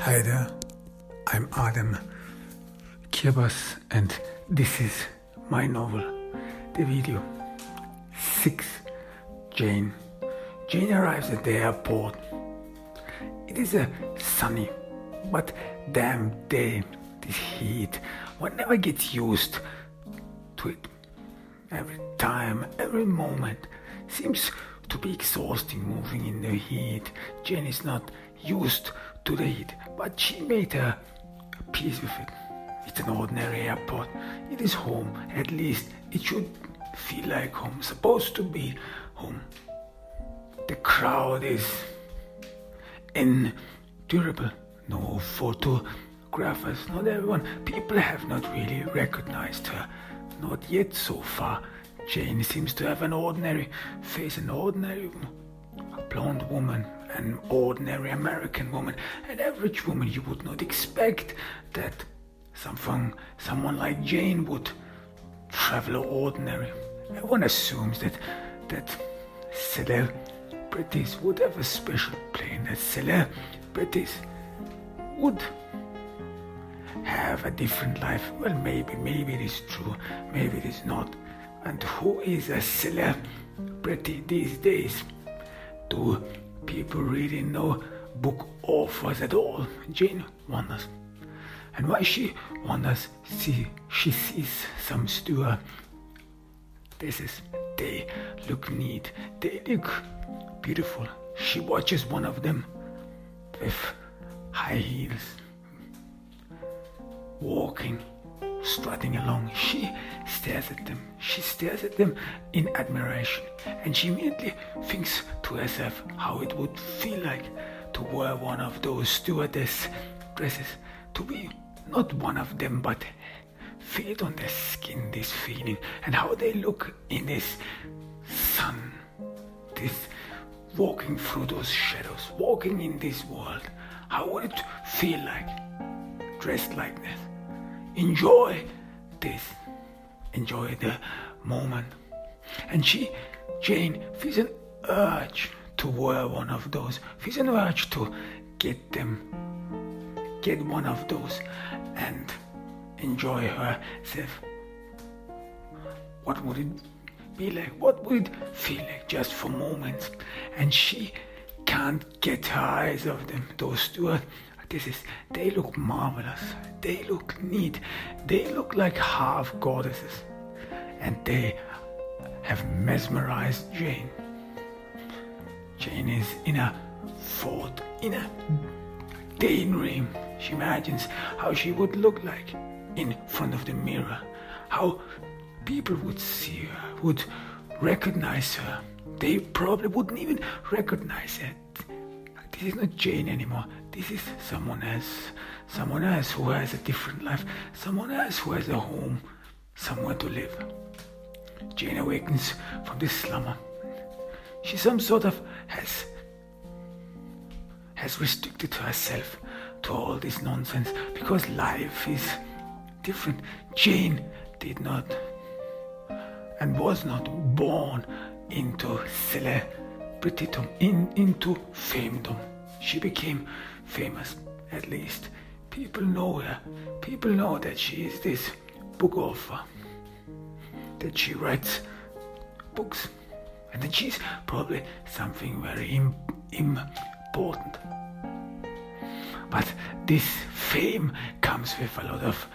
Hi there, I'm Adam Kirbas and this is my novel, the video 6. Jane arrives at the airport. It is a sunny but damn day. This heat, one never gets used to it. Every time, every moment seems to be exhausting moving in the heat. Jane is not used to the heat, but she made her peace with it. It's an ordinary airport. It is home. At least it should feel like home, supposed to be home. The crowd is endurable. No photographers, not everyone. People have not really recognized her. Not yet so far. Jane seems to have an ordinary face, an ordinary blonde woman, an ordinary American woman, an average woman. You would not expect that someone like Jane would travel ordinary. Everyone assumes that celebrities would have a special plane, that celebrities would have a different life. Well, maybe it is true, maybe it is not. And who is a celebrity these days? Do people really know book authors at all? Jane wonders. And why she wonders, she sees some steward. They look neat, they look beautiful. She watches one of them with high heels, walking, strutting along. She stares at them in admiration, and she immediately thinks to herself how it would feel like to wear one of those stewardess dresses, to be not one of them, but feel it on their skin, this feeling, and how they look in this sun, this walking through those shadows, walking in this world. How would it feel like dressed like this? Enjoy this. Enjoy the moment. And Jane, feels an urge to wear one of those. Feels an urge to get one of those and enjoy herself. What would it be like? What would it feel like just for moments? And she can't get her eyes off them. Those two they look marvelous. They look neat. They look like half goddesses. And they have mesmerized Jane. Jane is in a thought, in a daydream. She imagines how she would look like in front of the mirror. How people would see her, would recognize her. They probably wouldn't even recognize her. This is not Jane anymore. This is someone else who has a different life, someone else who has a home, somewhere to live. Jane awakens from this slumber. She some sort of has restricted herself to all this nonsense because life is different. Jane did not and was not born into celebritydom, into famedom. She became famous. At least people know her. People know that she is this book author, that she writes books, and that she's probably something very important. But this fame comes with a lot of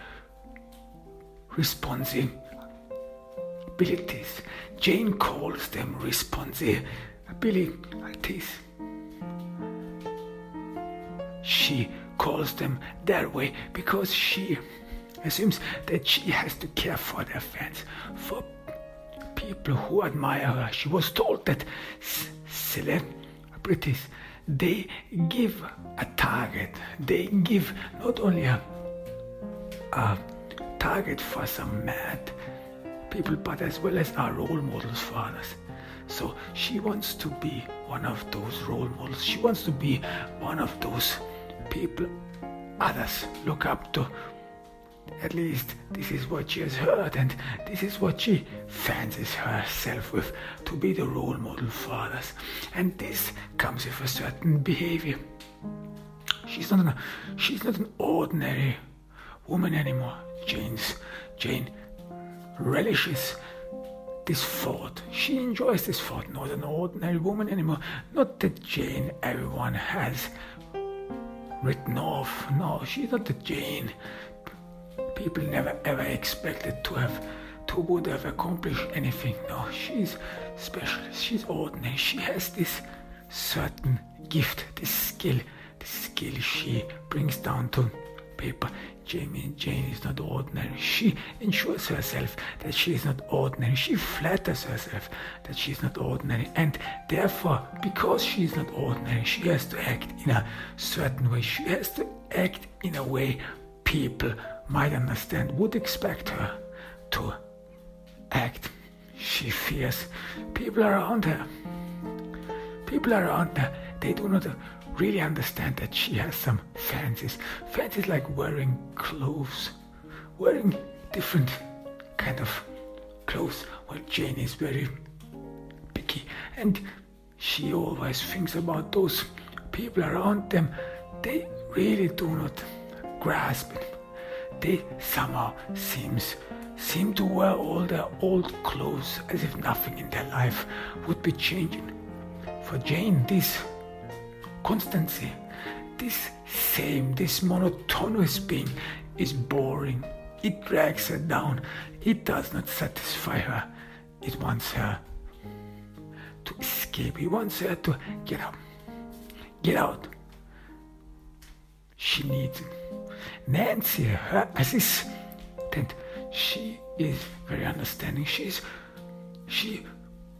responsibilities. Jane calls them responsibilities. She calls them that way because she assumes that she has to care for their fans, for people who admire her. She was told that celebrities, they give a target. They give not only a target for some mad people, but as well as are role models for others. So she wants to be one of those role models. She wants to be one of those people others look up to. At least this is what she has heard, and this is what she fancies herself with, to be the role model for others. And this comes with a certain behavior. She's not an ordinary woman anymore. Jane relishes this thought. She enjoys this thought. Not an ordinary woman anymore. Not the Jane everyone has written off. No, she's not the Jane people never ever expected to would have accomplished anything. No, she's special. She's ordinary. She has this certain gift, this skill she brings down to paper. Jane is not ordinary. She ensures herself that she is not ordinary. She flatters herself that she is not ordinary. And therefore, because she is not ordinary, she has to act in a certain way. She has to act in a way people might understand, would expect her to act. She fears people around her. People around her, they do not really understand that she has some fancies. Fancies like wearing clothes, wearing different kind of clothes. Well, Jane is very picky, and she always thinks about those people around them. They really do not grasp it. They somehow seem to wear all their old clothes as if nothing in their life would be changing. For Jane, this constancy, this monotonous being is boring. It drags her down. It does not satisfy her. It wants her to escape. It wants her to get up. Get out. She needs it. Nancy, her assistant, she is very understanding. She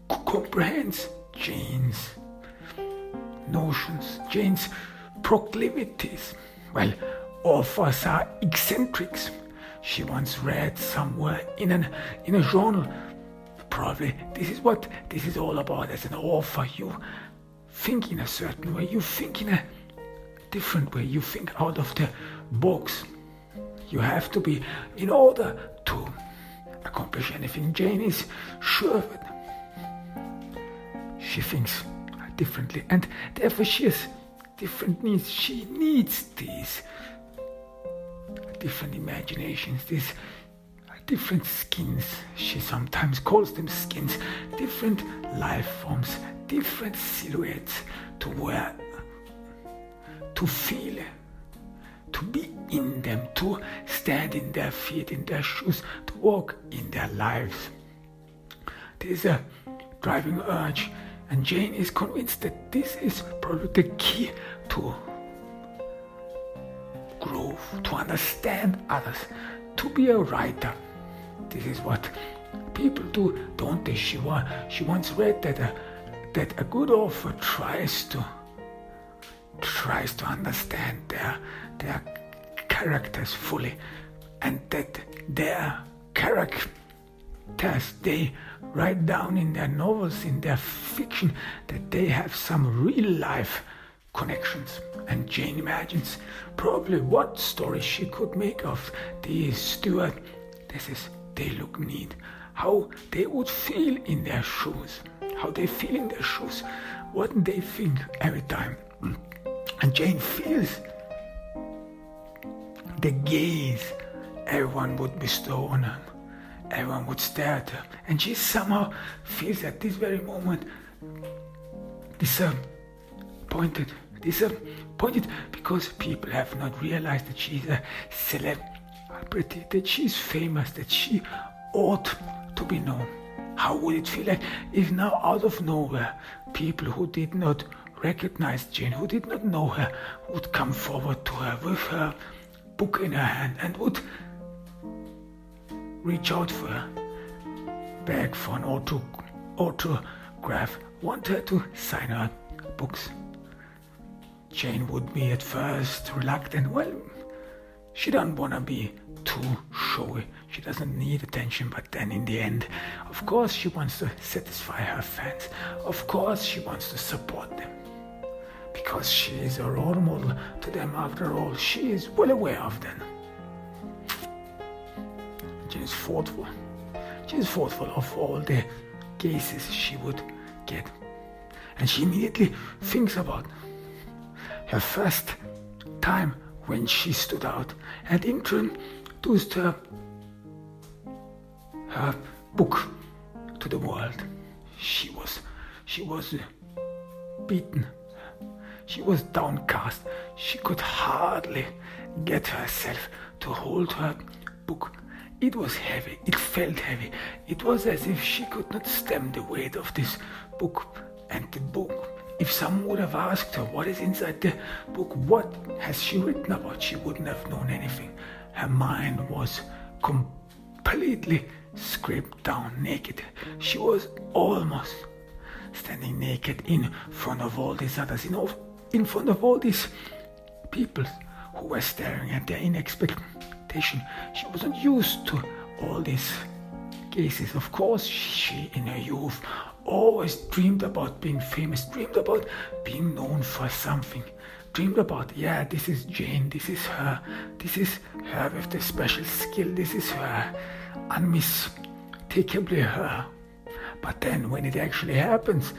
comprehends Jane's notions, Jane's proclivities. Well, all of us are eccentrics. She once read somewhere in a journal, probably this is all about. As an author, you think in a certain way, you think in a different way, you think out of the box. You have to be, in order to accomplish anything. Jane is sure of it. She thinks differently, and therefore she has different needs. She needs these different imaginations, these different skins. She sometimes calls them skins, different life forms, different silhouettes to wear, to feel, to be in them, to stand in their feet, in their shoes, to walk in their lives. There is a driving urge, and Jane is convinced that this is probably the key to growth, to understand others, to be a writer. This is what people do, don't they? She once read that a good author tries to understand their characters fully, and that their characters they write down in their novels, in their fiction, that they have some real life connections. And Jane imagines probably what story she could make of the steward. This is, they look neat, how they would feel in their shoes, what they think every time. And Jane feels the gaze everyone would bestow on her. Everyone would stare at her, and she somehow feels at this very moment disappointed because people have not realized that she's a celebrity, that she's famous, that she ought to be known. How would it feel like if now out of nowhere people who did not recognize Jane, who did not know her, would come forward to her with her book in her hand and would reach out for her, beg for an autograph, want her to sign her books. Jane would be at first reluctant. Well, she doesn't want to be too showy. She doesn't need attention, but then in the end, of course she wants to satisfy her fans. Of course she wants to support them, because she is a role model to them after all. She is well aware of them. She is thoughtful. She is thoughtful of all the cases she would get. And she immediately thinks about her first time when she stood out and introduced her book to the world. She was beaten. She was downcast. She could hardly get herself to hold her book. It was heavy. It felt heavy. It was as if she could not stem the weight of this book. And the book, if someone would have asked her what is inside the book, what has she written about, she wouldn't have known anything. Her mind was completely scraped down, naked. She was almost standing naked in front of all these others, in front of all these people who were staring at her in expectation. She wasn't used to all these gazes. Of course, she in her youth always dreamed about being famous, dreamed about being known for something, dreamed about, this is Jane, this is her with the special skill, this is her, unmistakably her. But then when it actually happens,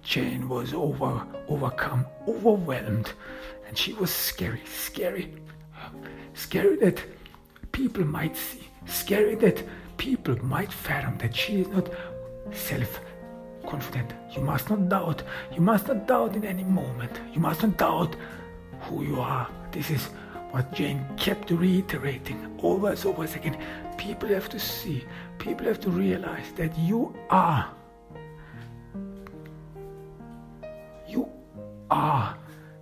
Jane was overcome, overwhelmed, and she was scary that people might see, scary that people might fathom that she is not self-confident. You must not doubt in any moment. You must not doubt who you are. This is what Jane kept reiterating over and over again. People have to see, people have to realize that you are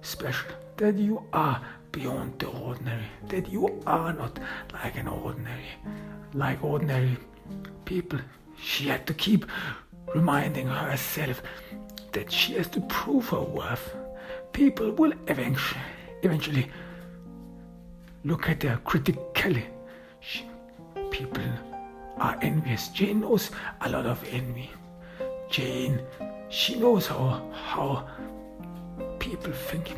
special, that you are beyond the ordinary, that you are not like ordinary people. She had to keep reminding herself that she has to prove her worth. People will eventually look at her critically. People are envious. Jane knows a lot of envy. She knows how people think.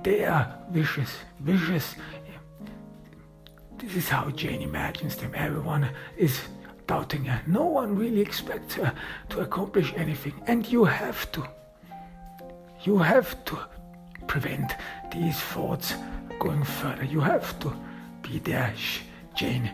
They are vicious. This is how Jane imagines them. Everyone is doubting her. No one really expects her to accomplish anything. And you have to prevent these thoughts going further. You have to be there. Jane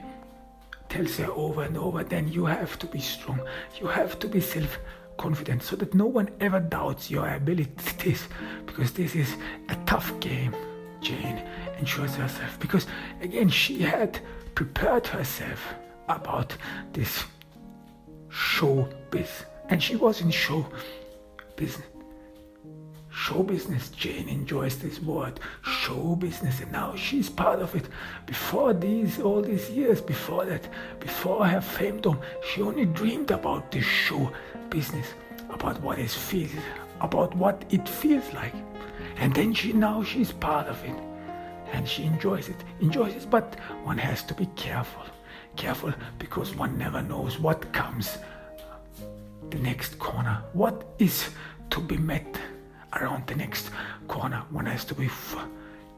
tells her over and over, then you have to be strong. You have to be self-confident so that no one ever doubts your abilities, because this is a tough game. Jane ensures herself, because again she had prepared herself about this show business, and she was in show business. Show business, Jane enjoys this word, show business, and now she's part of it. Before all these years, before her femdom, she only dreamed about this show business, about what it feels like. And then she's part of it, and she enjoys it, but one has to be careful, because one never knows what comes the next corner, what is to be met around the next corner. One has to be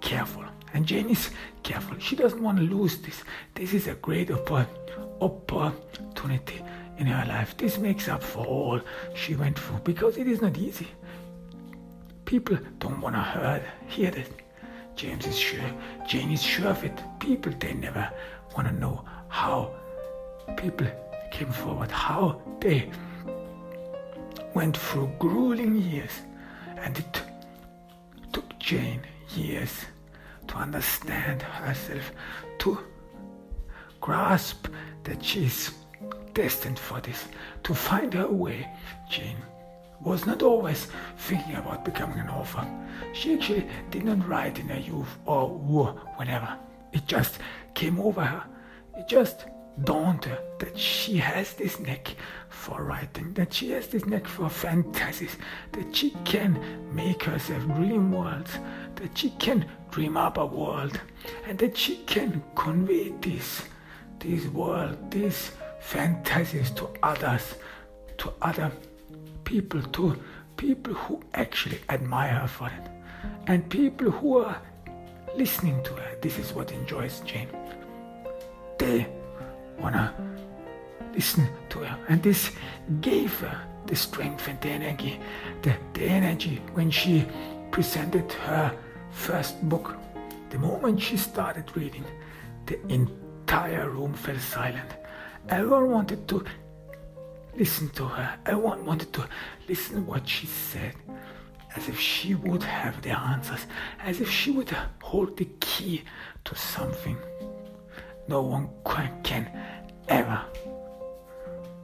careful, and Jane is careful. She doesn't want to lose this. This is a great opportunity in her life. This makes up for all she went through, because it is not easy. People don't want to hear that. Jane is sure of it. People, they never want to know how people came forward, how they went through grueling years. And it took Jane years to understand herself, to grasp that she's destined for this, to find her way. Jane was not always thinking about becoming an author. She actually did not write in her youth or whenever. It just came over her. It just dawned her that she has this knack for writing, that she has this knack for fantasies, that she can make herself dream worlds, that she can dream up a world, and that she can convey these fantasies to others, to other people, to people who actually admire her for it, and people who are listening to her. This is what enjoys Jane. They wanna listen to her, and this gave her the strength and the energy when she presented her first book, the moment she started reading, the entire room fell silent. Everyone wanted to listen to her. Everyone wanted to listen to what she said, as if she would have the answers, as if she would hold the key to something. No one can ever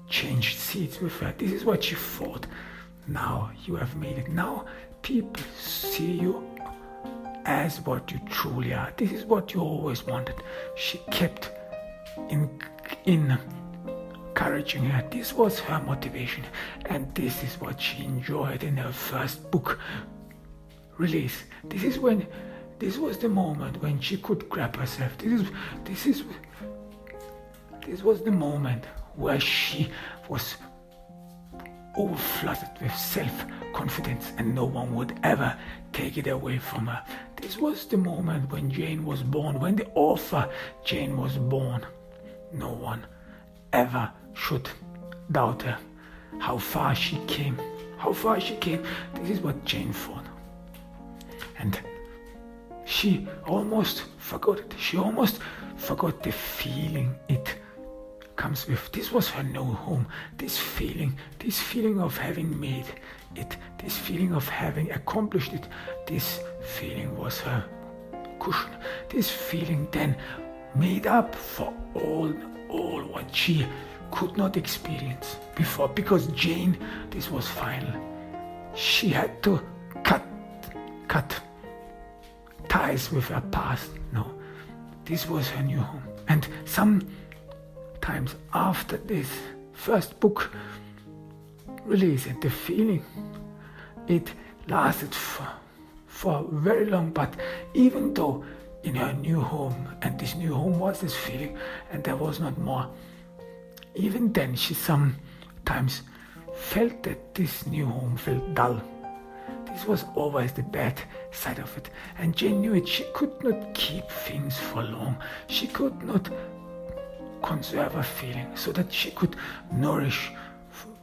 change seats with her. This is what she thought. Now you have made it. Now people see you as what you truly are. This is what you always wanted. She kept encouraging her. This was her motivation, and this is what she enjoyed in her first book release. This was the moment when she could grab herself. This was the moment where she was overflooded with self-confidence, and no one would ever take it away from her. This was the moment when Jane was born, when the author Jane was born. No one ever should doubt her. How far she came. This is what Jane thought. And she almost forgot it. She almost forgot the feeling it comes with. This was her new home. This feeling of having made it, this feeling of having accomplished it, this feeling was her cushion. This feeling then made up for all what she could not experience before, because Jane, this was final. She had to cut ties with her past. No, this was her new home. And sometimes after this first book release, and the feeling, it lasted for very long. But even though in her new home, and this new home was this feeling, and there was not more, even then she sometimes felt that this new home felt dull. This was always the bad side of it, and Jane knew it. She could not keep things for long. She could not conserve a feeling so that she could nourish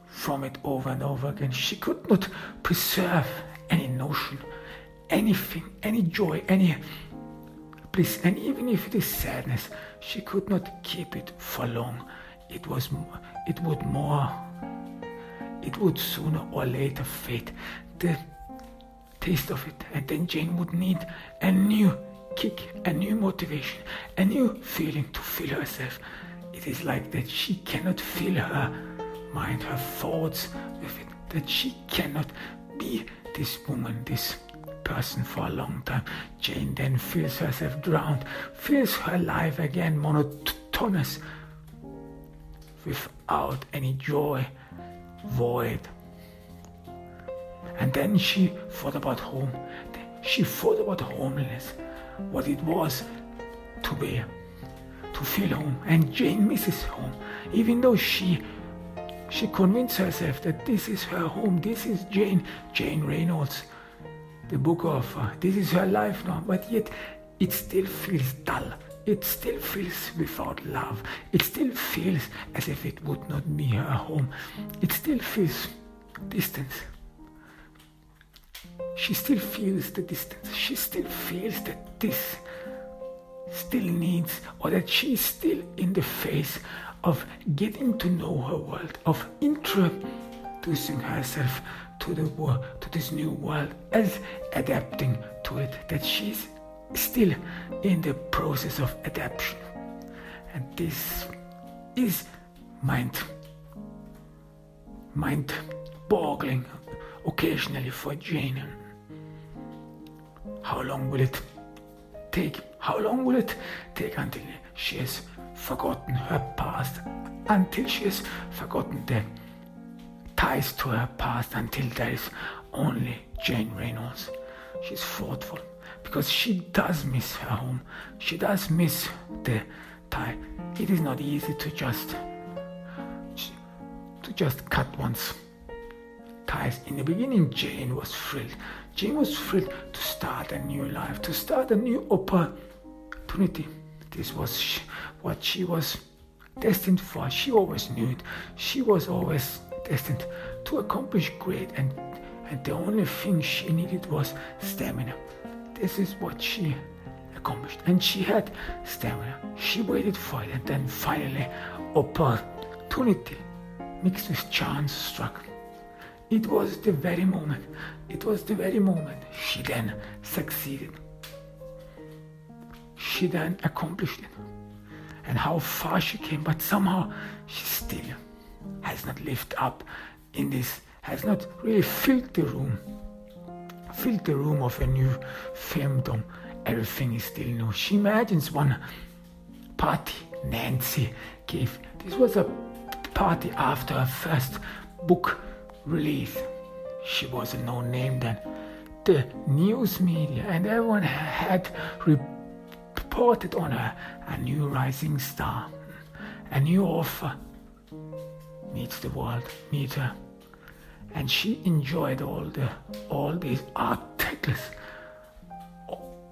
from it over and over again. She could not preserve any notion, anything, any joy, any bliss, and even if it is sadness, she could not keep it for long. It would sooner or later fade, the taste of it, and then Jane would need a new kick, a new motivation, a new feeling to fill herself. It is like that she cannot fill her mind, her thoughts with it, that she cannot be this woman, this person for a long time. Jane then feels herself drowned, feels her life again monotonous, without any joy, void. And then she thought about home. She thought about homeliness, what it was to be, to feel home. And Jane misses home, even though she convinced herself that this is her home, this is Jane Reynolds, the book author, this is her life now. But yet it still feels dull. It still feels without love. It still feels as if it would not be her home. It still feels distance. She still feels the distance. She still feels that this still needs, or that she's still in the phase of getting to know her world, of introducing herself to the world, to this new world, as adapting to it, that she's still in the process of adaptation. And this is mind-boggling occasionally for Jane. How long will it take? How long will it take until she has forgotten her past, until she has forgotten the ties to her past, until there is only Jane Reynolds? She's thoughtful, because she does miss her home. She does miss the tie. It is not easy to just cut one's ties. In the beginning, Jane was thrilled. Jane was thrilled to start a new life, to start a new opportunity. This was what she was destined for. She always knew it. She was always destined to accomplish great and and the only thing she needed was stamina. This is what she accomplished, and she had stamina. She waited for it, and then finally opportunity mixed with chance struck. It was the very moment she then succeeded. She then accomplished it. And how far she came, but somehow she still has not lived up in this, has not really filled the room of a new femdom. Everything is still new. She imagines one party Nancy gave. This was a party after her first book release. She was a known name then. The news media and everyone had reported on her, a new rising star, a new author meets the world, meet her. And she enjoyed all these articles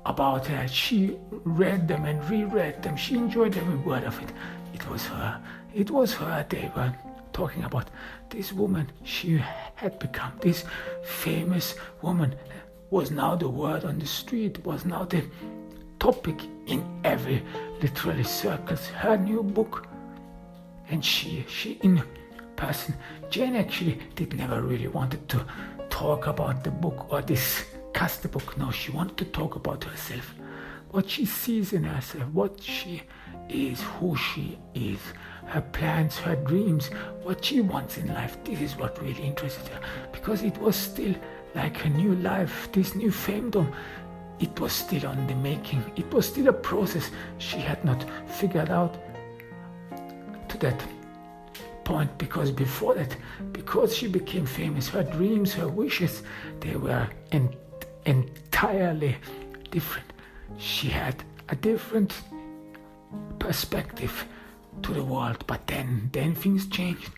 about her. She read them and reread them. She enjoyed every word of it. It was her they were talking about. This woman she had become, this famous woman, was now the word on the street, was now the topic in every literary circles. Her new book, and she in person. Jane actually did never really wanted to talk about the book or discuss the book. No, she wanted to talk about herself, what she sees in herself, what she is, who she is, her plans, her dreams, what she wants in life. This is what really interested her, because it was still like a new life, this new femdom. It was still on the making. It was still a process she had not figured out to that point, because before that, because she became famous, her dreams, her wishes, they were entirely different. She had a different perspective to the world, but then things changed,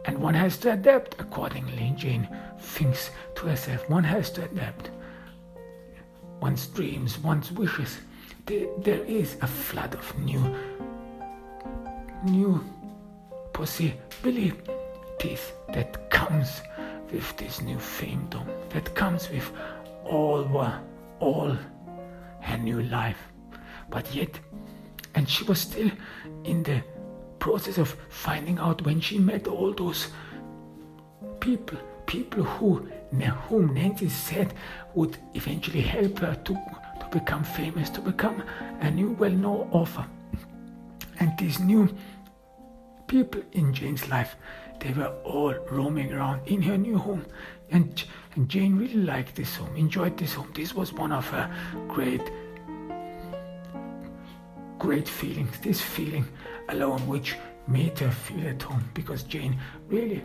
and one has to adapt accordingly. Jane thinks to herself, one has to adapt one's dreams, one's wishes. There is a flood of new possibilities that comes with this new femdom, that comes with all her new life. But yet, and she was still in the process of finding out when she met all those people whom Nancy said would eventually help her to become famous, to become a new well-known author. And these new people in Jane's life, they were all roaming around in her new home. And Jane really liked this home, enjoyed this home. This was one of her great feelings, this feeling alone which made her feel at home, because Jane really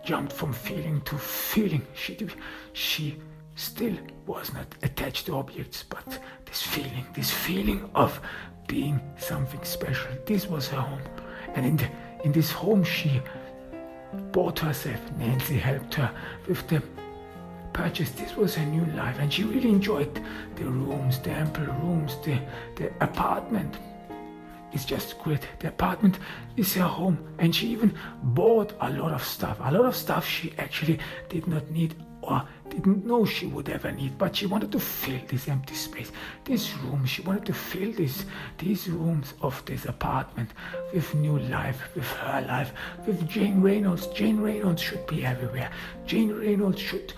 jumped from feeling to feeling. She still was not attached to objects, but this feeling of being something special. This was her home. And in this home she bought herself. Nancy helped her with the purchase. This was her new life, and she really enjoyed the rooms, the ample rooms, the apartment. It's just great. The apartment is her home, and she even bought a lot of stuff she actually did not need or didn't know she would ever need, but she wanted to fill this empty space, this room. She wanted to fill these rooms of this apartment with new life, with her life, with Jane Reynolds. Jane Reynolds should be everywhere. Jane Reynolds should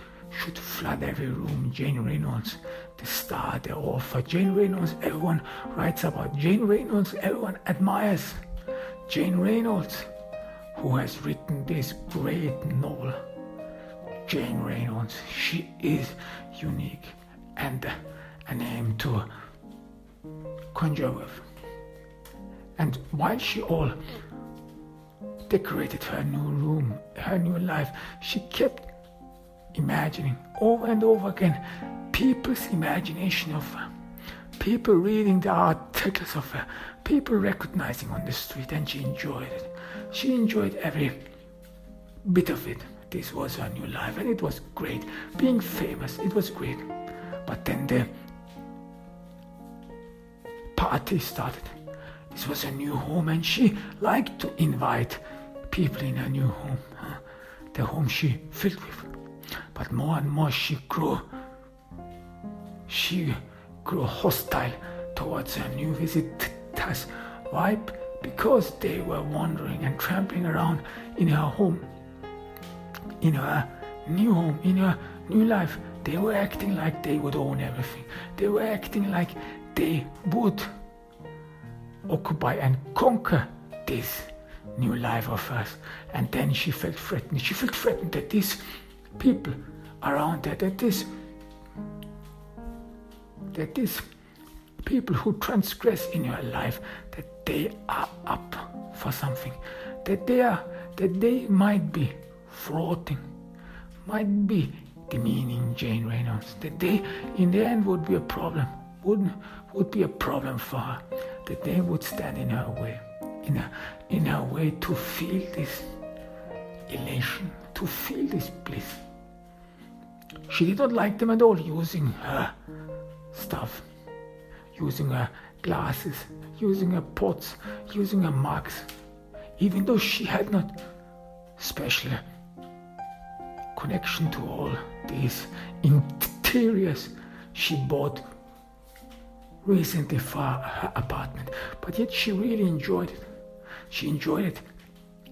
flood every room. Jane Reynolds, the star, the author. Jane Reynolds, everyone writes about. Jane Reynolds, everyone admires. Jane Reynolds, who has written this great novel. Jane Reynolds, she is unique and a name to conjure with. And while she all decorated her new room, her new life, she kept imagining over and over again people's imagination of her, people reading the articles of her, people recognizing on the street, and she enjoyed it. She enjoyed every bit of it. This was her new life, and it was great. Being famous, it was great. But then the party started. This was her new home, and she liked to invite people in her new home, the home she filled with. But more and more she grew hostile towards her new visitors. Why? Because they were wandering and trampling around in her home, in her new home, in her new life. They were acting like they would own everything. They were acting like they would occupy and conquer this new life of hers. And then she felt threatened. She felt threatened that these people around her, that these people who transgress in her life, that they are up for something, that they might be thwarting, might be demeaning Jane Reynolds, that they in the end would be a problem, would be a problem for her, that they would stand in her way, in her way to feel this elation, to feel this bliss. She did not like them at all, using her stuff, using her glasses, using her pots, using her mugs, even though she had not special connection to all these interiors she bought recently for her apartment. But yet she really enjoyed it. She enjoyed it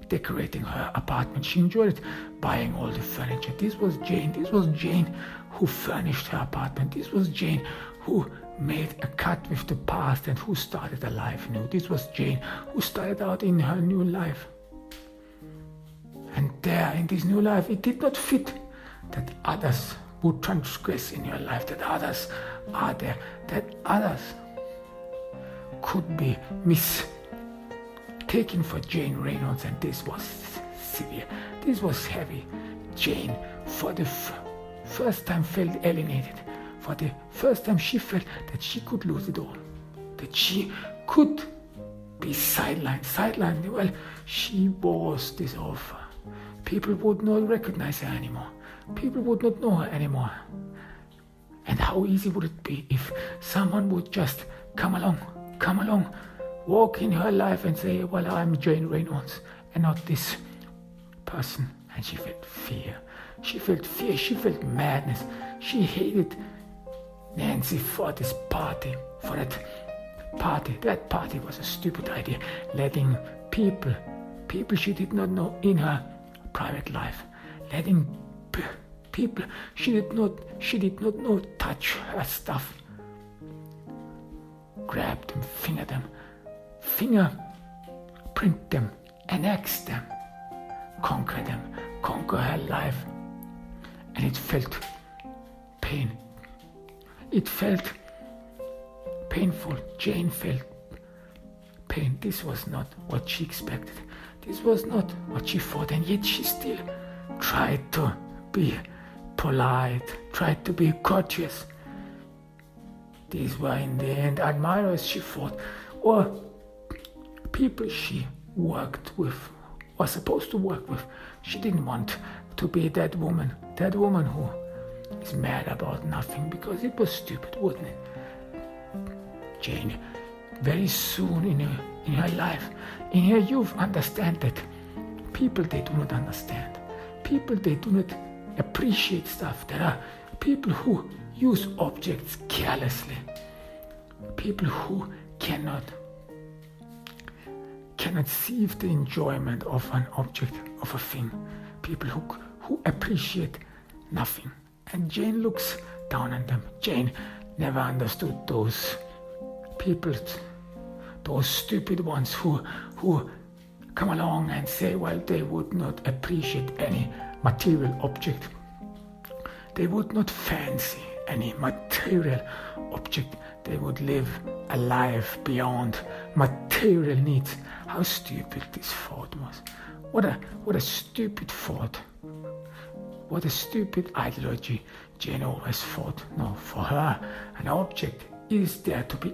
decorating her apartment. She enjoyed it buying all the furniture. This was Jane. This was Jane who furnished her apartment. This was Jane who made a cut with the past and who started a life new. This was Jane who started out in her new life. And there in this new life, it did not fit that others would transgress in your life, that others are there, that others could be mistaken for Jane Reynolds. And this was severe. This was heavy. Jane, for the first time, felt alienated. For the first time, she felt that she could lose it all, that she could be sidelined. Well, she was this offer. People would not recognize her anymore. People would not know her anymore. And how easy would it be if someone would just come along, walk in her life and say, well, I'm Jane Reynolds and not this person. And she felt fear. She felt madness. She hated Nancy for this party, for that party. That party was a stupid idea, letting people she did not know in her private life, letting people she did not know touch her stuff, grab them, fingerprint them, annex them, conquer her life. And it felt pain. It felt painful. Jane felt pain. This was not what she expected. This was not what she thought, and yet she still tried to be polite, tried to be courteous. These were in the end admirers, she thought, or people she worked with, was supposed to work with. She didn't want to be that woman who is mad about nothing, because it was stupid, wasn't it? Jane, very soon in her life, in her youth, understand that people, they do not understand. People, they do not appreciate stuff. There are people who use objects carelessly. People who cannot see the enjoyment of an object, of a thing. People who appreciate nothing. And Jane looks down on them. Jane never understood those people, those stupid ones who come along and say, well, they would not appreciate any material object. They would not fancy any material object. They would live a life beyond material needs. How stupid this thought was. What a stupid thought. What a stupid ideology Jane always thought. No, for her, an object is there to be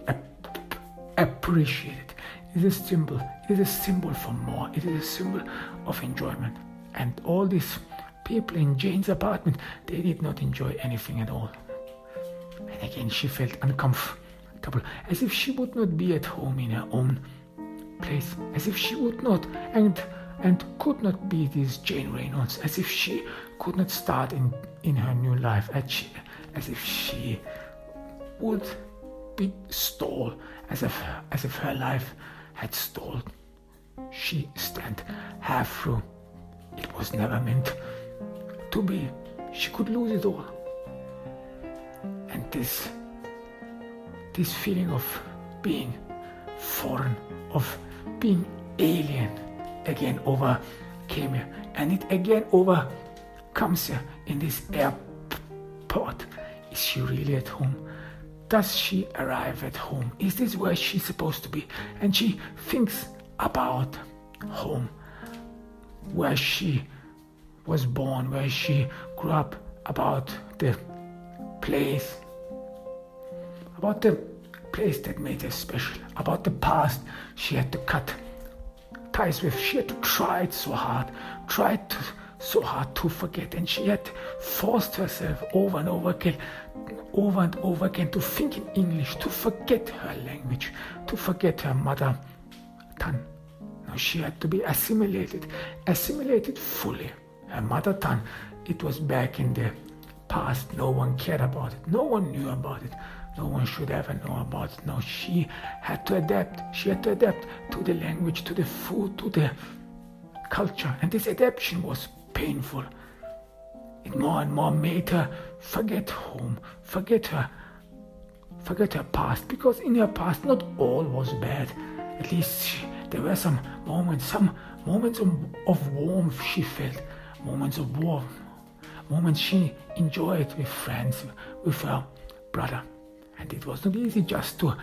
appreciated. It is a symbol. It is a symbol for more. It is a symbol of enjoyment. And all these people in Jane's apartment, they did not enjoy anything at all. And again, she felt uncomfortable, as if she would not be at home in her own place, as if she would not. And and could not be this Jane Reynolds, as if she could not start in her new life, as if she would be stalled, as if her life had stalled. She stand half through. It was never meant to be. She could lose it all. And this feeling of being foreign, of being alien, again overcame her. And it again overcomes her in this airport. Is she really at home? Does she arrive at home? Is this where she's supposed to be? And she thinks about home, where she was born, where she grew up, about the place that made her special, about the past she had to cut ties with. She had to try it so hard to forget, and she had forced herself over and over again to think in English, to forget her language, to forget her mother tongue. Now she had to be assimilated fully. Her mother tongue, it was back in the past. No one cared about it. No one knew about it. No one should ever know about it. Now she had to adapt. She had to adapt to the language, to the food, to the culture. And this adaptation was painful. It more and more made her forget home, forget her past. Because in her past, not all was bad. At least there were some moments of warmth she felt, moments of warmth, moments she enjoyed with friends, with her brother. And it was not easy just to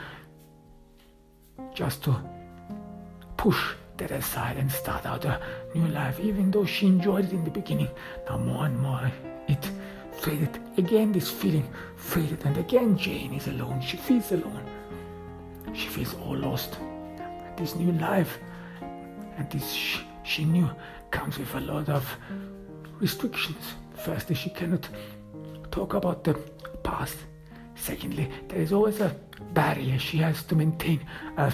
push that aside and start out a new life, even though she enjoyed it in the beginning. Now more and more it faded. Again this feeling faded, and again Jane is alone. She feels alone. She feels all lost. This new life, and this she knew, comes with a lot of restrictions. Firstly, she cannot talk about the past. Secondly, there is always a barrier. She has to maintain a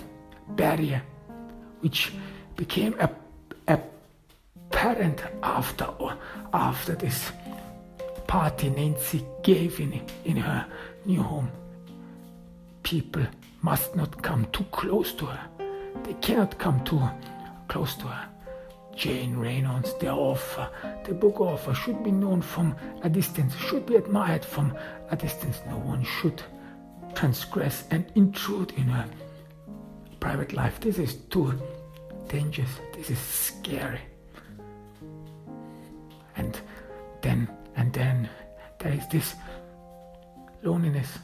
barrier, which became apparent after this party Nancy gave in her new home. People must not come too close to her. They cannot come too close to her. Jane Reynolds, the book author, should be known from a distance, should be admired from a distance. No one should transgress and intrude in her private life. This is too dangerous. This is scary. And then there is this loneliness.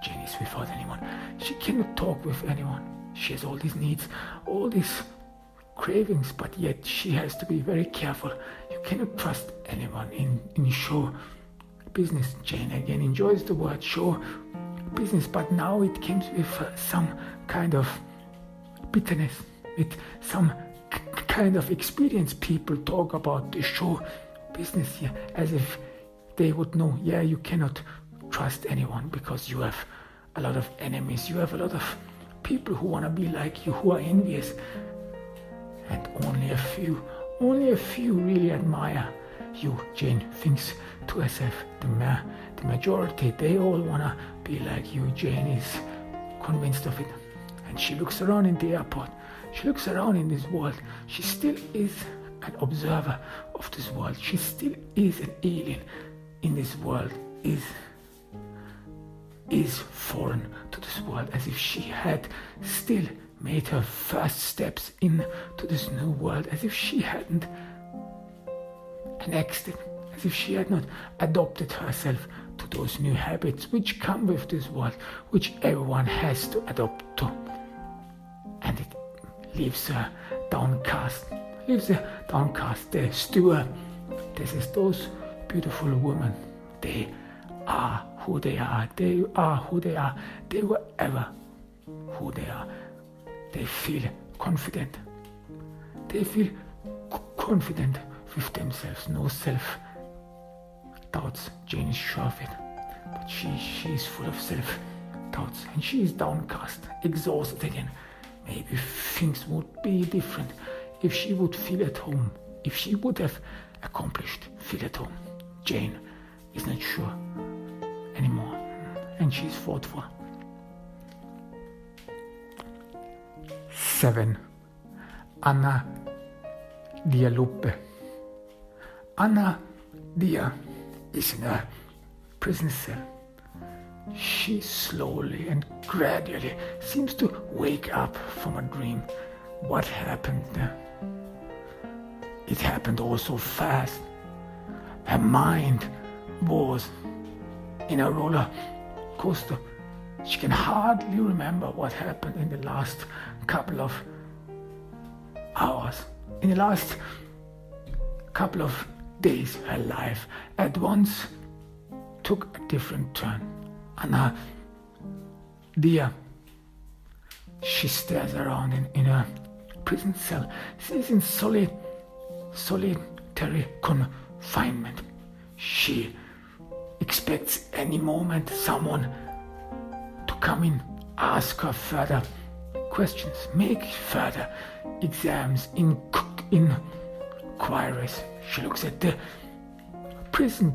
Jane is without anyone. She cannot talk with anyone. She has all these needs, all these cravings, but yet she has to be very careful. You cannot trust anyone in show business. Jane again enjoys the word show business, but now it comes with some kind of bitterness, with some kind of experience. People talk about the show business here as if they would know, yeah, you cannot trust anyone because you have a lot of enemies, you have a lot of people who want to be like you, who are envious, and only a few really admire you. Jane thinks to herself, the majority, they all want to be like you. Jane is convinced of it, and she looks around in the airport. She looks around in this world. She still is an observer of this world. She still is an alien in this world, is foreign to this world, as if she had still made her first steps into this new world, as if she hadn't annexed it, as if she had not adopted herself to those new habits which come with this world, which everyone has to adopt to. And it leaves her downcast. The steward, this is those beautiful women. They are who they are. They are who they are. They were ever who they are. They feel confident. They feel confident with themselves. No self-doubts. Jane is sure of it. But she is full of self-doubts. And she is downcast, exhausted again. Maybe things would be different if she would feel at home, if she would have accomplished feel at home. Jane is not sure anymore, and she's fought for. 7. Anna Dia Lupe. Anna Dia is in a prison cell. She slowly and gradually seems to wake up from a dream. What happened there? It happened all so fast. Her mind was in a roller coaster. She can hardly remember what happened in the last couple of hours. In the last couple of days, her life at once took a different turn. Anna Dia, she stares around in a prison cell. She's in solitary confinement. She expects any moment someone to come in, ask her further questions, make further exams, inquiries. She looks at the prison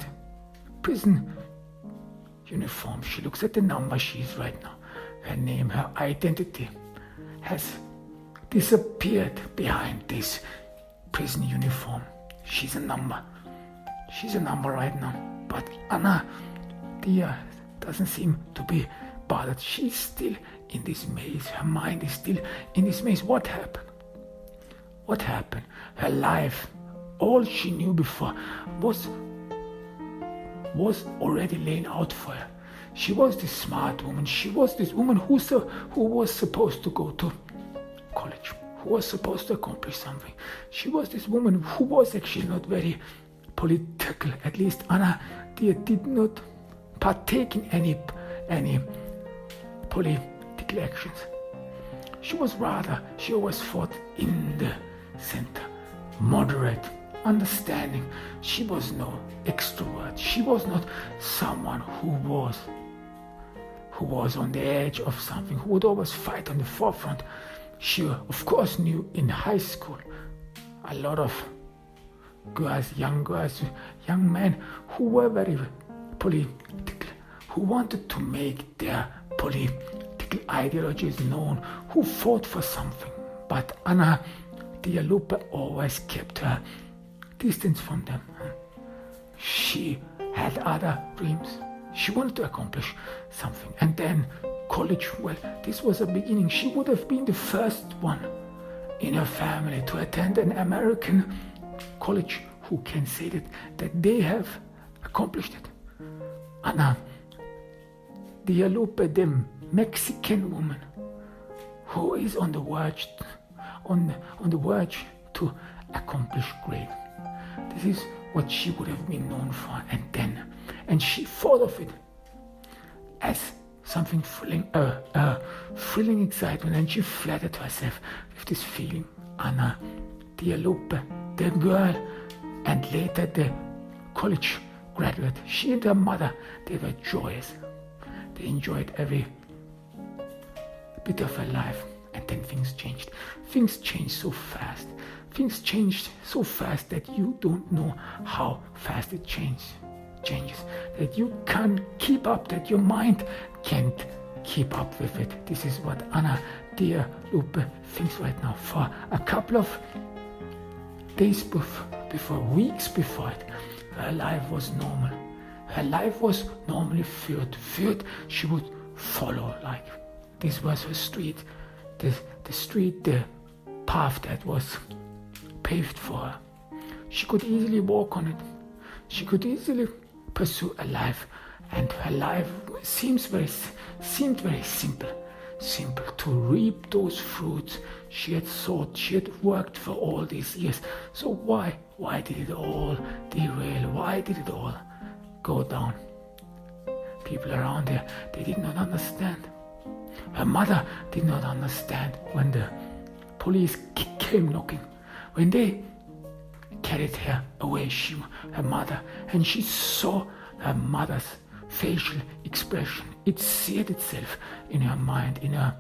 uniform. She looks at the number she's right now. Her name, her identity has disappeared behind this prison uniform. She's a number. She's a number right now. But Anna Dia doesn't seem to be bothered. She's still in this maze. Her mind is still in this maze. What happened? What happened? Her life, all she knew before, was already laying out for her. She was this smart woman. She was this woman who was supposed to go to college, who was supposed to accomplish something. She was this woman who was actually not very political. At least Anna Dia did not partake in any political actions. She always fought in the center, moderate, understanding. She was no extrovert. She was not someone who was on the edge of something, who would always fight on the forefront. She, of course, knew in high school a lot of girls, young men who were very political, who wanted to make their political ideologies known, who fought for something. But Anna Dia Lupe always kept her distance from them. She had other dreams. She wanted to accomplish something. And then college, well, this was a beginning. She would have been the first one in her family to attend an American college. Who can say that they have accomplished it? Anna Dia Lupe, the Mexican woman who is on the verge to accomplish great. This is what she would have been known for, and she thought of it as something thrilling, thrilling excitement, and she flattered herself with this feeling. Anna Dia Lupe, the girl, and later the college graduate. She and her mother, they were joyous. They enjoyed every bit of her life. And then things changed. Things changed so fast. Things changed so fast that you don't know how fast it changes. That you can't keep up, that your mind can't keep up with it. This is what Anna Dia Lupe thinks right now. For a couple of days before, weeks before it, her life was normal. Her life was normally filled. She would follow, like this was her street. The path that was paved for her. She could easily walk on it. She could easily pursue a life, and her life seemed very simple to reap those fruits she had sought, she had worked for all these years. So why did it all derail? Why did it all go down? People around her, they did not understand. Her mother did not understand when the police came knocking. When they carried her away, her mother, and she saw her mother's facial expression. It seared itself in her mind, in her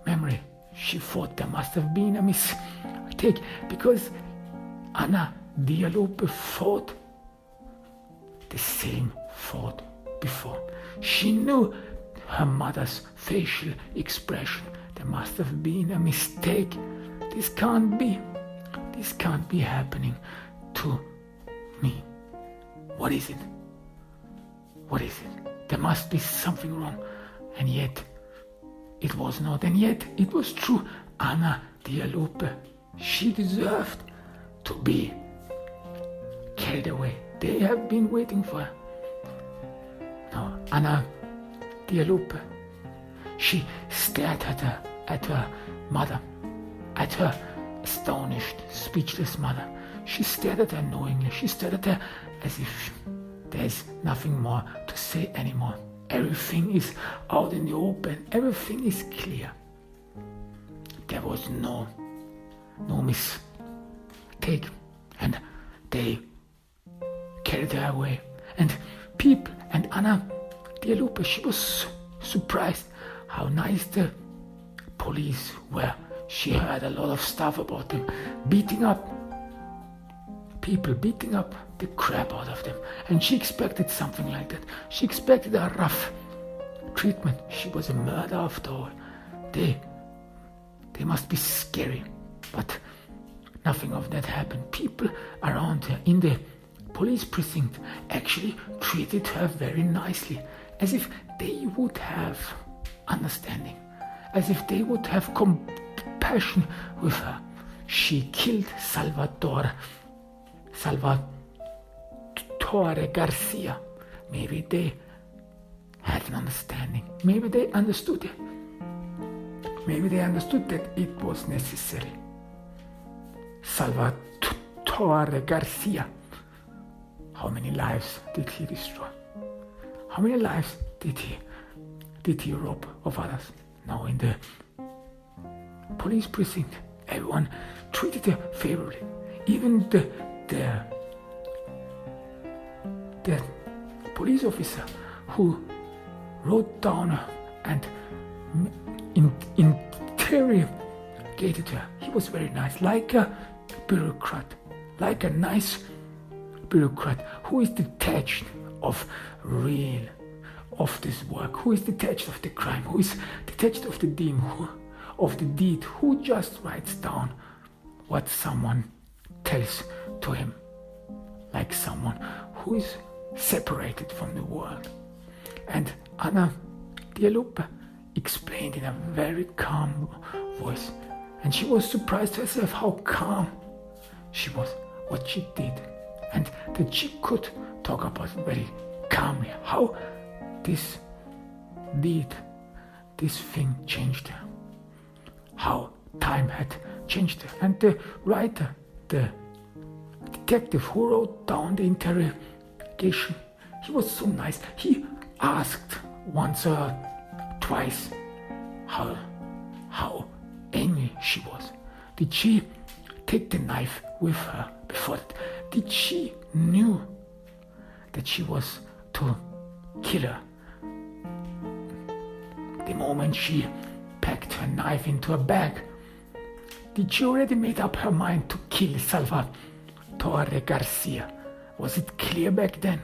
memory. she thought there must have been a mistake, because Dia Lupe thought the same thought before. She knew her mother's facial expression. There must have been a mistake. This can't be happening to me. What is it? What is it? There must be something wrong. And yet it was not, and yet it was true. Dia Lupe, she deserved to be carried away. They have been waiting for her. Now, Dia Lupe, she stared at her mother, at her astonished, speechless mother. She stared at her knowingly. She stared at her as if there's nothing more to say anymore. Everything is out in the open. Everything is clear. There was no mistake. And they carried her away. And people, and Dia Lupe, she was surprised how nice the police were. She heard a lot of stuff about them beating up people, beating up the crap out of them. And she expected something like that. She expected a rough treatment. She was a murderer after all. They must be scary. But nothing of that happened. People around her in the police precinct actually treated her very nicely, as if they would have understanding, as if they would have compassion with her. She killed Salvatore Garcia. Maybe they had an understanding. Maybe they understood it. Maybe they understood that it was necessary. Salvatore Garcia. How many lives did he destroy? How many lives did he rob of others? Now in the police precinct, everyone treated her favorably. Even the police officer who wrote down and interrogated her, he was very nice, like a bureaucrat, like a nice bureaucrat who is detached of this work, who is detached of the crime, who is detached of the deed, who just writes down what someone tells to him, like someone who is separated from the world. And Dia Lupe explained in a very calm voice, and she was surprised herself how calm she was, what she did, and that she could talk about it very calmly, how this thing changed her, how time had changed her. And the writer, the detective who wrote down the interrogation, he was so nice. He asked once or twice how angry she was. Did she take the knife with her before that? Did she knew that she was to kill her the moment she packed her knife into a bag? Did she already made up her mind to kill Salvatore Garcia? Was it clear back then?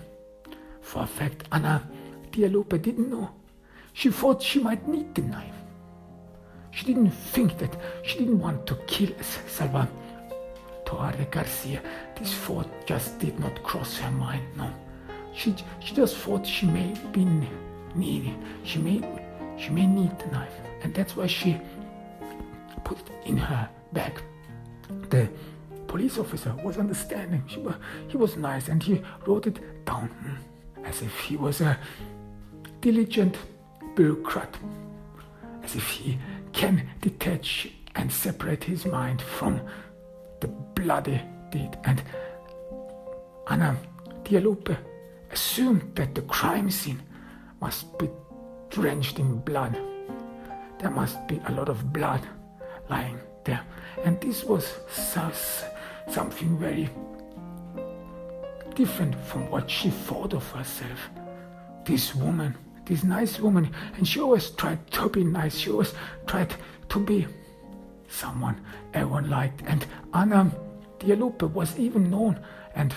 For a fact, Dia Lupe didn't know. She thought she might need the knife. She didn't think that she didn't want to kill Salvatore Garcia. This thought just did not cross her mind, no. She just thought she may be needy. She may need the knife, and that's why she put it in her bag. The police officer was understanding. He was nice, and he wrote it down as if he was a diligent bureaucrat, as if he can detach and separate his mind from the bloody deed. And Dia Lupe assumed that the crime scene must be drenched in blood. There must be a lot of blood lying there. And this was something very different from what she thought of herself. This woman, this nice woman, and she always tried to be nice. She always tried to be someone everyone liked. And Anna Dia Lupe was even known and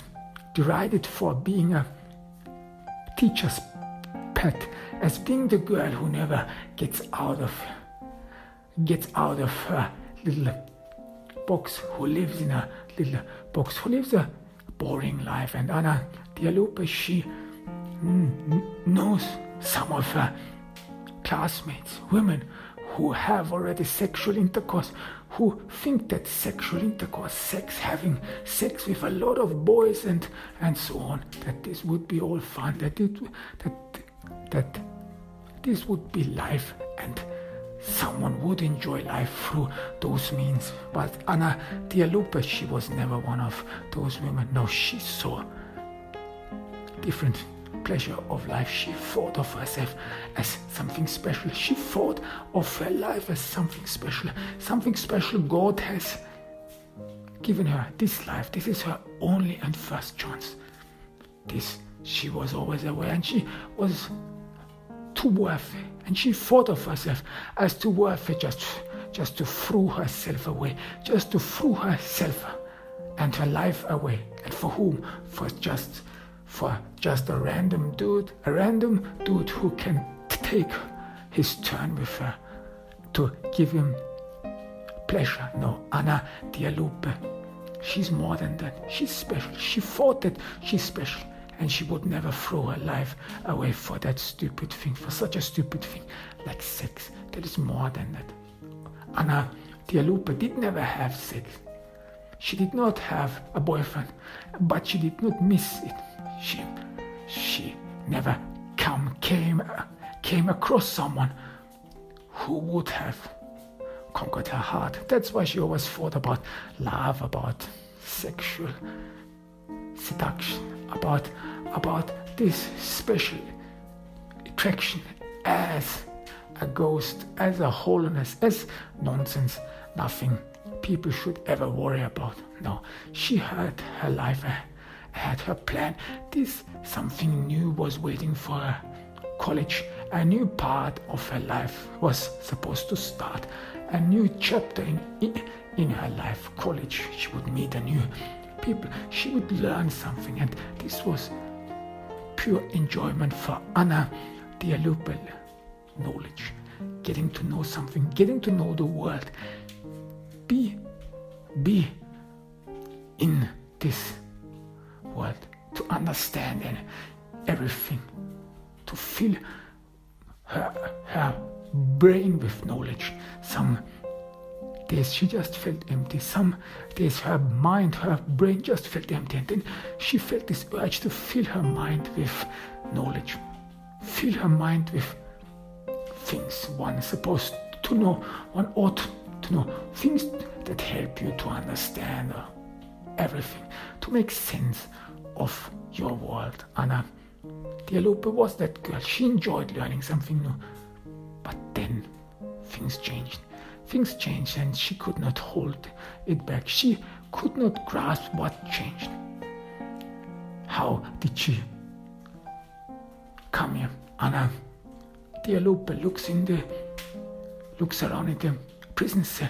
derided for being a teacher's pet, as being the girl who never gets out of her little box, who lives in a little box, who lives a boring life. And Anna Dia Lupe, she knows some of her classmates, women who have already sexual intercourse, who think that sexual intercourse, having sex with a lot of boys and so on, that this would be all fun, that this would be life, and someone would enjoy life through those means. But Anna Dia Lupe, she was never one of those women. No, she saw different pleasure of life. She thought of herself as something special. She thought of her life as something special. Something special God has given her. This life, this is her only and first chance. This she was always aware, and she was too worthy. And she thought of herself as too worthy just to throw herself away, just to throw herself and her life away. And for whom? For just a random dude who can take his turn with her to give him pleasure. No, Anna Dia Lupe, she's more than that. She's special. She thought that she's special, and she would never throw her life away for that stupid thing, for such a stupid thing like sex. That is more than that. Anna Dia Lupe did never have sex. She did not have a boyfriend, but she did not miss it. She never came across someone who would have conquered her heart. That's why she always thought about love, about sexual seduction, about this special attraction as a ghost, as a holiness, as nonsense, nothing people should ever worry about. No, she had her life, had her plan. Something new was waiting for her. College, a new part of her life was supposed to start. A new chapter in her life. College, she would meet a new people. She would learn something, and this was pure enjoyment for Anna Dia Lupe. Knowledge, getting to know something, getting to know the world. Be in this world, to understand everything, to fill her brain with knowledge. Some days she just felt empty. Some days her mind, her brain just felt empty, and then she felt this urge to fill her mind with knowledge, fill her mind with things one is supposed to know, one ought to know, things that help you to understand everything, to make sense of your world. Anna Dia Lupe was that girl. She enjoyed learning something new. But then things changed. Things changed, and she could not hold it back. She could not grasp what changed. How did she come here? Anna Dia Lupe looks around in the prison cell.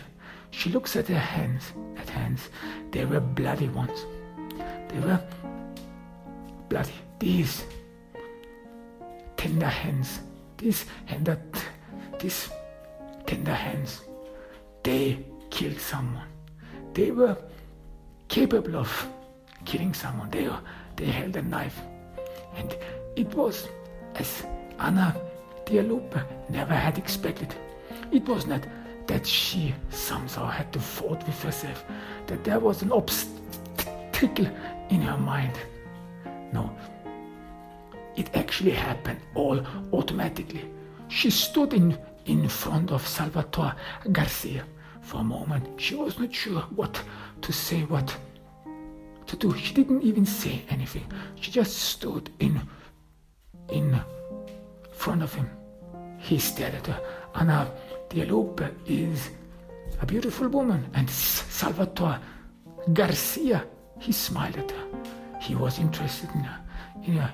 She looks at her hands. They were bloody ones. They were bloody. These tender hands. These tender hands. They killed someone. They were capable of killing someone. They held a knife. And it was as Anna Dia Lupe never had expected. It was not that she somehow had to fight with herself, that there was an obstacle in her mind. No, it actually happened all automatically. She stood in front of Salvatore Garcia. For a moment, she was not sure what to say, what to do. She didn't even say anything. She just stood in front of him. He stared at her. Anna Dia Lupe is a beautiful woman, and Salvatore Garcia, he smiled at her. He was interested in her.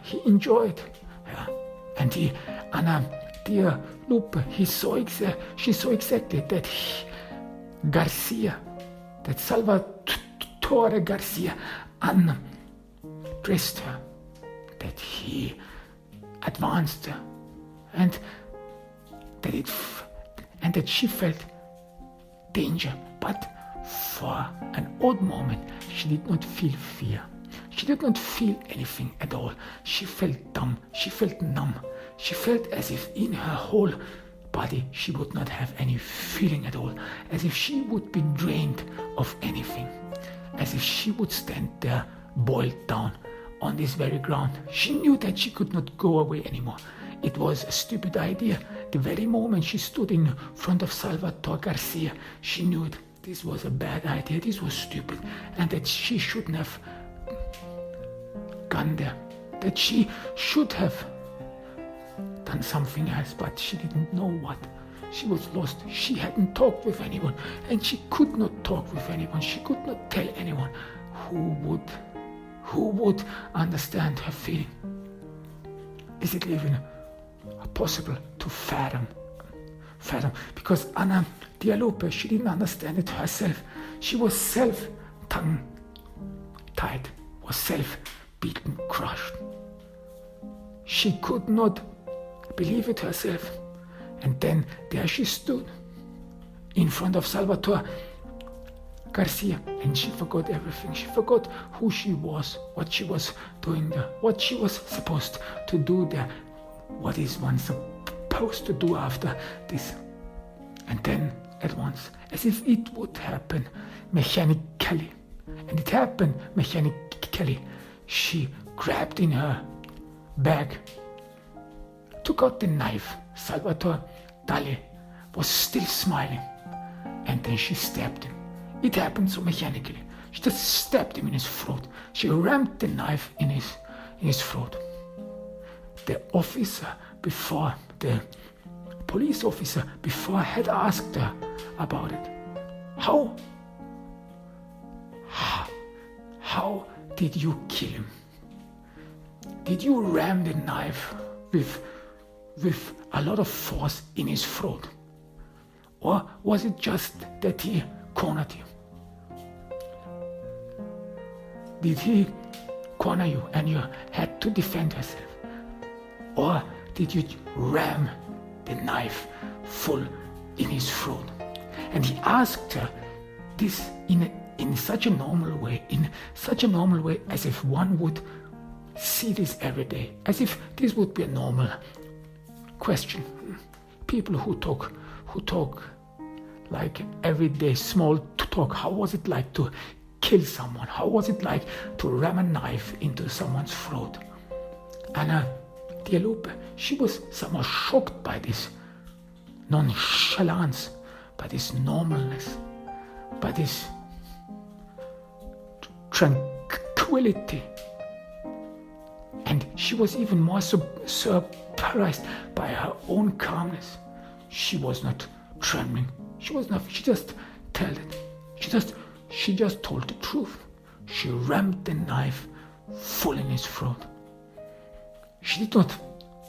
He enjoyed her. And Anna Dia Lupe, she saw exactly that Garcia, that Salvatore Garcia undressed her, that he advanced her, and that she felt danger. But for an odd moment, she did not feel fear. She did not feel anything at all. She felt dumb. She felt numb. She felt as if in her whole body she would not have any feeling at all, as if she would be drained of anything, as if she would stand there boiled down on this very ground. She knew that she could not go away anymore. It was a stupid idea. The very moment she stood in front of Salvatore Garcia, she knew it. This was a bad idea. This was stupid, and that she shouldn't have gone there, that she should have done something else, but she didn't know what. She was lost. She hadn't talked with anyone, and she could not talk with anyone. She could not tell anyone who would understand her feeling. Is it even possible to fathom? Because Dia Lupe, she didn't understand it herself. She was tongue-tied, was self-beaten, crushed. She could not believe it herself. And then there she stood in front of Salvatore Garcia, and she forgot everything. She forgot who she was, what she was doing there, what she was supposed to do there, what is one supposed to do after this. And then at once, as if it would happen mechanically, and it happened mechanically, she grabbed in her bag, took out the knife. Salvatore Dali was still smiling, and then she stabbed him. It happened so mechanically. She just stabbed him in his throat. She rammed the knife in his throat. The police officer before had asked her about it. How did you kill him? Did you ram the knife with a lot of force in his throat? Or was it just that he cornered you? Did he corner you and you had to defend yourself? Or did you ram the knife full in his throat? And he asked her this in such a normal way, as if one would see this every day, as if this would be a normal question. People who talk like everyday small talk. How was it like to kill someone? How was it like to ram a knife into someone's throat? And Dia Lupe, she was somehow shocked by this nonchalance, by this normalness, by this tranquility. And she was even more surprised by her own calmness. She was not trembling. She just told it. She just told the truth. She rammed the knife full in his throat. She did not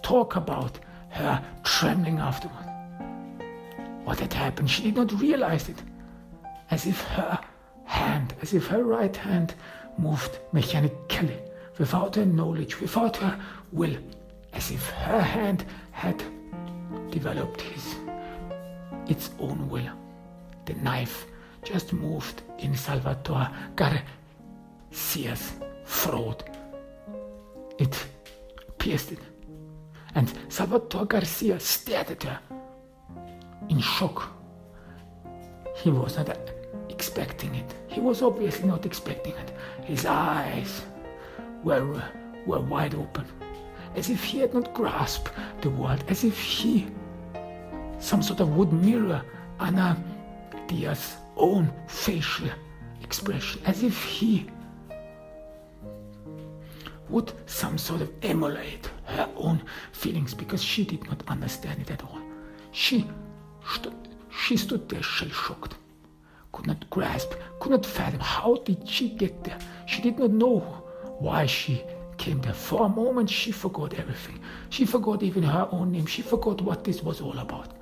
talk about her trembling afterward. What had happened, she did not realize it. As if her right hand moved mechanically, without her knowledge, without her will, as if her hand had developed its own will. The knife just moved in Salvatore Garcia's throat. It pierced it. And Salvatore Garcia stared at her in shock. He was not expecting it. He was obviously not expecting it. His eyes were wide open, as if he had not grasped the world, as if he, some sort of would mirror Anna Dia's own facial expression, as if he would some sort of emulate her own feelings, because she did not understand it at all. She stood there shell-shocked, could not grasp, could not fathom. How did she get there? She did not know why she came there. For a moment she forgot everything. She forgot even her own name. She forgot what this was all about.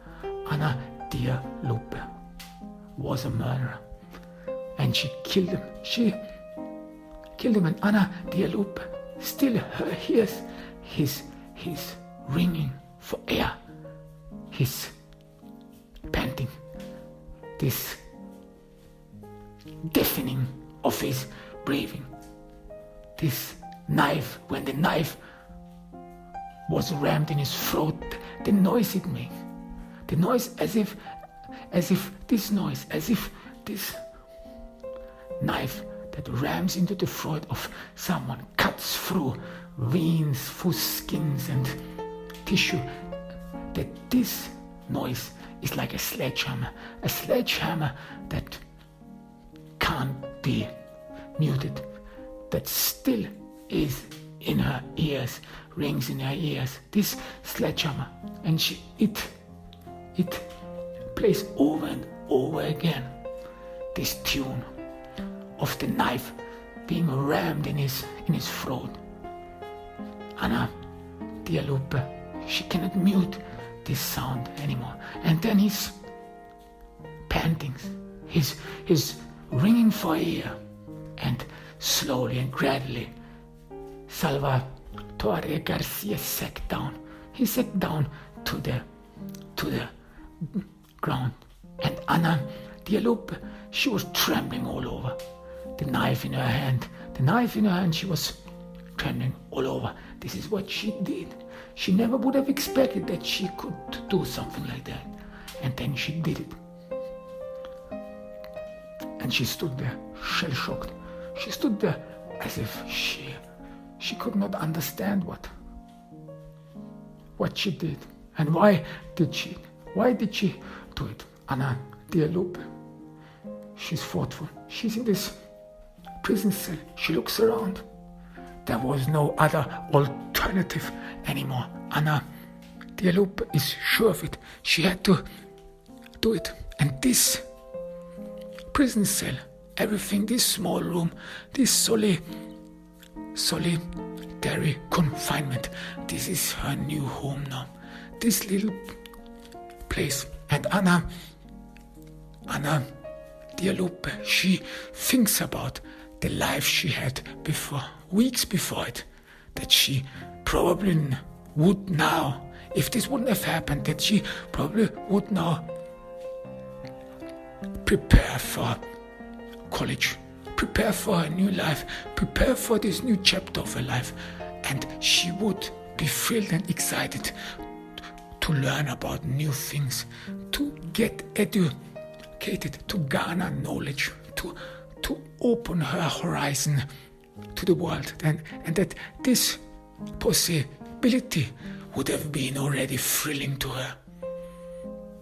Dia Lupe. was a murderer. And she killed him. She killed him, and Anna, Dia Lupe, still hears his ringing for air, his panting, this deafening of his breathing, this knife, when the knife was rammed in his throat, the noise it made, the noise as if this knife that rams into the throat of someone, cuts through veins, through skins and tissue, that this noise is like a sledgehammer that can't be muted, that still is in her ears, rings in her ears, this sledgehammer, and it plays over and over again this tune of the knife being rammed in his throat. Anna, Dia Lupe, she cannot mute this sound anymore. And then his pantings, his ringing for air, and slowly and gradually Salvatore Garcia sat down. He sat down to the ground, and Anna, Dia Lupe, she was trembling all over. The knife in her hand, she was trembling all over. This is what she did. She never would have expected that she could do something like that. And then she did it. And she stood there, shell-shocked. She stood there as if she could not understand what she did. And why did she do it? Anna, Dia Lupe, she's thoughtful. She's in this prison cell. She looks around. There was no other alternative anymore. Anna, Dia Lupe is sure of it. She had to do it. And this prison cell, everything, this small room, this solitary confinement, this is her new home now. This little place. And Anna, Dia Lupe, she thinks about the life she had before, weeks before it, that she probably would now, if this wouldn't have happened, that she probably would now prepare for college, prepare for a new life, prepare for this new chapter of her life, and she would be thrilled and excited to learn about new things, to get educated, to garner knowledge, to open her horizon to the world, and that this possibility would have been already thrilling to her.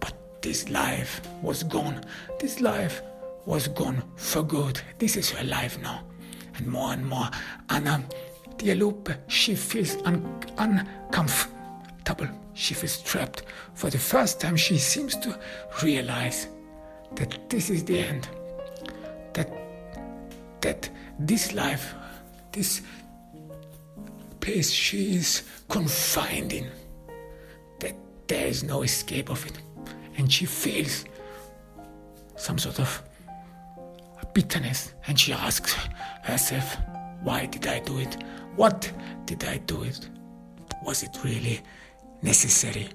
But this life was gone. This life was gone for good. This is her life now. And more, Anna, Dia Lupe, she feels uncomfortable. She feels trapped. For the first time, she seems to realize that this is the end. That this life, this place she is confined in, that there is no escape of it. And she feels some sort of bitterness, and she asks herself, why did I do it? What did I do it? Was it really necessary?